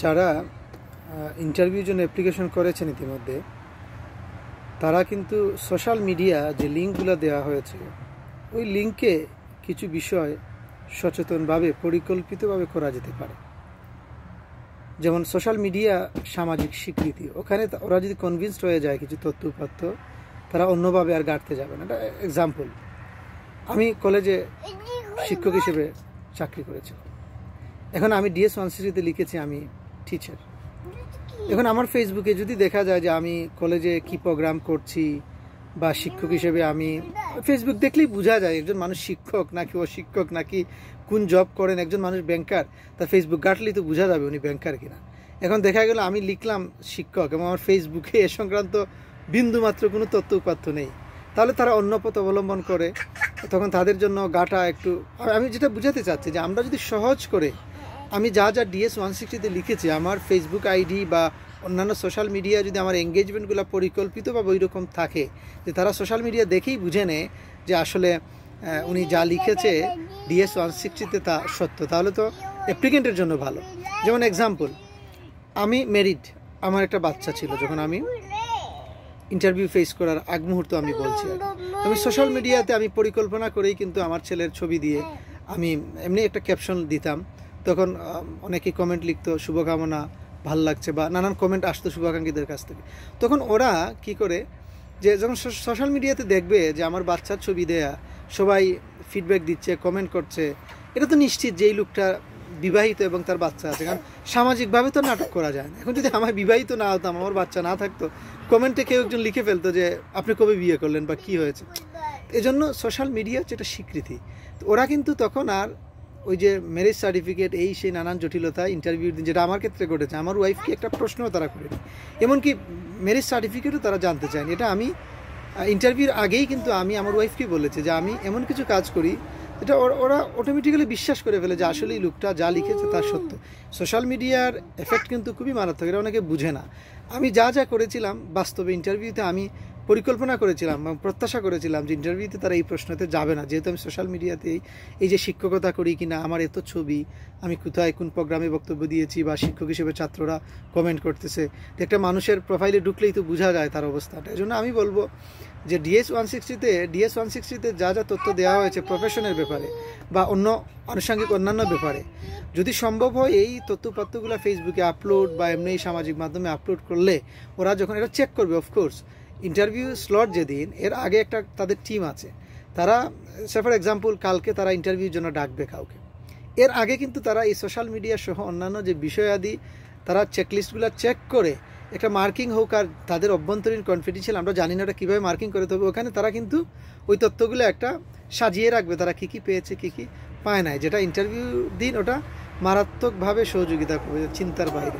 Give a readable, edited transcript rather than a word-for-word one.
যারা ইন্টারভিউর জন্য অ্যাপ্লিকেশন করেছেন ইতিমধ্যে তারা কিন্তু সোশ্যাল মিডিয়া যে লিঙ্কগুলো দেওয়া হয়েছে ওই লিঙ্কে কিছু বিষয় সচেতনভাবে পরিকল্পিতভাবে করা যেতে পারে। যেমন সোশ্যাল মিডিয়া সামাজিক স্বীকৃতি, ওখানে ওরা যদি কনভিন্সড হয়ে যায় কিছু তথ্য উপাত্ত, তারা অন্যভাবে আর গাঁটতে যাবে না। এটা এক্সাম্পল, আমি কলেজে শিক্ষক হিসেবে চাকরি করেছিলাম। এখন আমি DS-160-তে লিখেছি আমি টিচার। এখন আমার ফেসবুকে যদি দেখা যায় যে আমি কলেজে কি প্রোগ্রাম করছি বা শিক্ষক হিসেবে, আমি ফেসবুক দেখলেই বোঝা যায় একজন মানুষ শিক্ষক নাকি অশিক্ষক, নাকি কোন জব করেন। একজন মানুষ ব্যাংকার, তার ফেসবুক ঘাটলেই তো বোঝা যাবে উনি ব্যাংকার কিনা। এখন দেখা গেল আমি লিখলাম শিক্ষক এবং আমার ফেসবুকে এ সংক্রান্ত বিন্দুমাত্র কোনো তথ্য উপাত্ত নেই, তাহলে তারা অন্য পথ অবলম্বন করে। তখন তাদের জন্য গাটা একটু, আমি যেটা বুঝাতে চাচ্ছি যে আমরা যদি সহজ করে, আমি যা যা DS-160-তে লিখেছি আমার ফেসবুক আইডি বা অন্যান্য সোশ্যাল মিডিয়া যদি আমার এঙ্গেজমেন্টগুলো পরিকল্পিতভাবে ওই রকম থাকে যে তারা সোশ্যাল মিডিয়া দেখেই বুঝে নেয় যে আসলে উনি যা লিখেছে DS-160-তে তা সত্য, তাহলে তো অ্যাপ্লিকেন্টের জন্য ভালো। যেমন এক্সাম্পল, আমি ম্যারিড, আমার একটা বাচ্চা ছিল যখন আমি ইন্টারভিউ ফেস করার আগ মুহূর্ত আমি বলছি। আমি সোশ্যাল মিডিয়াতে আমি পরিকল্পনা করেই কিন্তু আমার ছেলের ছবি দিয়ে আমি এমনি একটা ক্যাপশন দিতাম। তখন অনেকে কমেন্ট লিখতো শুভকামনা, ভাল লাগছে, বা নানান কমেন্ট আসতো শুভাকাঙ্ক্ষীদের কাছ থেকে। তখন ওরা কি করে, যে যখন সোশ্যাল মিডিয়াতে দেখবে যে আমার বাচ্চার ছবি দেয়া, সবাই ফিডব্যাক দিচ্ছে, কমেন্ট করছে, এটা তো নিশ্চিত যে এই লোকটা বিবাহিত এবং তার বাচ্চা আছে। কারণ সামাজিকভাবে তো নাটক করা যায় না। এখন যদি আমার বিবাহিত না হতাম, আমার বাচ্চা না থাকতো, কমেন্টে কেউ একজন লিখে ফেলতো যে আপনি কবে বিয়ে করলেন বা কি হয়েছে। এজন্য সোশ্যাল মিডিয়া হচ্ছে একটা স্বীকৃতি। তো ওরা কিন্তু তখন আর ওই যে ম্যারেজ সার্টিফিকেট, এই সেই নানান জটিলতা ইন্টারভিউর দিন, যেটা আমার ক্ষেত্রে ঘটেছে, আমার ওয়াইফকে একটা প্রশ্নও তারা করেনি, এমনকি ম্যারেজ সার্টিফিকেটও তারা জানতে চায়নি। এটা আমি ইন্টারভিউর আগেই কিন্তু আমি আমার ওয়াইফকে বলেছি যে আমি এমন কিছু কাজ করি এটা ওরা অটোমেটিক্যালি বিশ্বাস করে ফেলে যে আসলে এই লোকটা যা লিখেছে তা সত্য। সোশ্যাল মিডিয়ার এফেক্ট কিন্তু খুবই মারাত্মক, এটা অনেকে বুঝে না। আমি যা যা করেছিলাম বাস্তবে ইন্টারভিউতে আমি পরিকল্পনা করেছিলাম এবং প্রত্যাশা করেছিলাম যে ইন্টারভিউতে তারা এই প্রশ্নতে যাবে না, যেহেতু আমি সোশ্যাল মিডিয়াতে এই যে শিক্ষকতা করি কিনা, আমার এত ছবি, আমি কোথায় কোন প্রোগ্রামে বক্তব্য দিয়েছি বা শিক্ষক হিসেবে ছাত্ররা কমেন্ট করতেছে, একটা মানুষের প্রোফাইলে ঢুকলেই তো বোঝা যায় তার অবস্থাটা। এই জন্য আমি বলবো যে DS-160-তে যা যা তথ্য দেওয়া হয়েছে প্রফেশনের ব্যাপারে বা অন্য আনুষঙ্গিক অন্যান্য ব্যাপারে, যদি সম্ভব হয় এই তথ্যপত্রগুলো ফেসবুকে আপলোড বা এমনি সামাজিক মাধ্যমে আপলোড করলে ওরা যখন এটা চেক করবে, অফকোর্স ইন্টারভিউ স্লট যেদিন, এর আগে একটা তাদের টিম আছে, তারা ফর এক্সাম্পল কালকে তারা ইন্টারভিউর জন্য ডাকবে কাউকে, এর আগে কিন্তু তারা এই সোশ্যাল মিডিয়া সহ অন্যান্য যে বিষয়াদি তারা চেকলিস্টগুলো চেক করে একটা মার্কিং হোক, আর তাদের অভ্যন্তরীণ কনফিডেন্সিয়াল, আমরা জানি না ওটা কীভাবে মার্কিং করে, তবে ওখানে তারা কিন্তু ওই তথ্যগুলো একটা সাজিয়ে রাখবে, তারা কী কী পেয়েছে কী কী পায় নাই, যেটা ইন্টারভিউ দিন ওটা মারাত্মকভাবে সহযোগিতা করবে, চিন্তার বাইরে।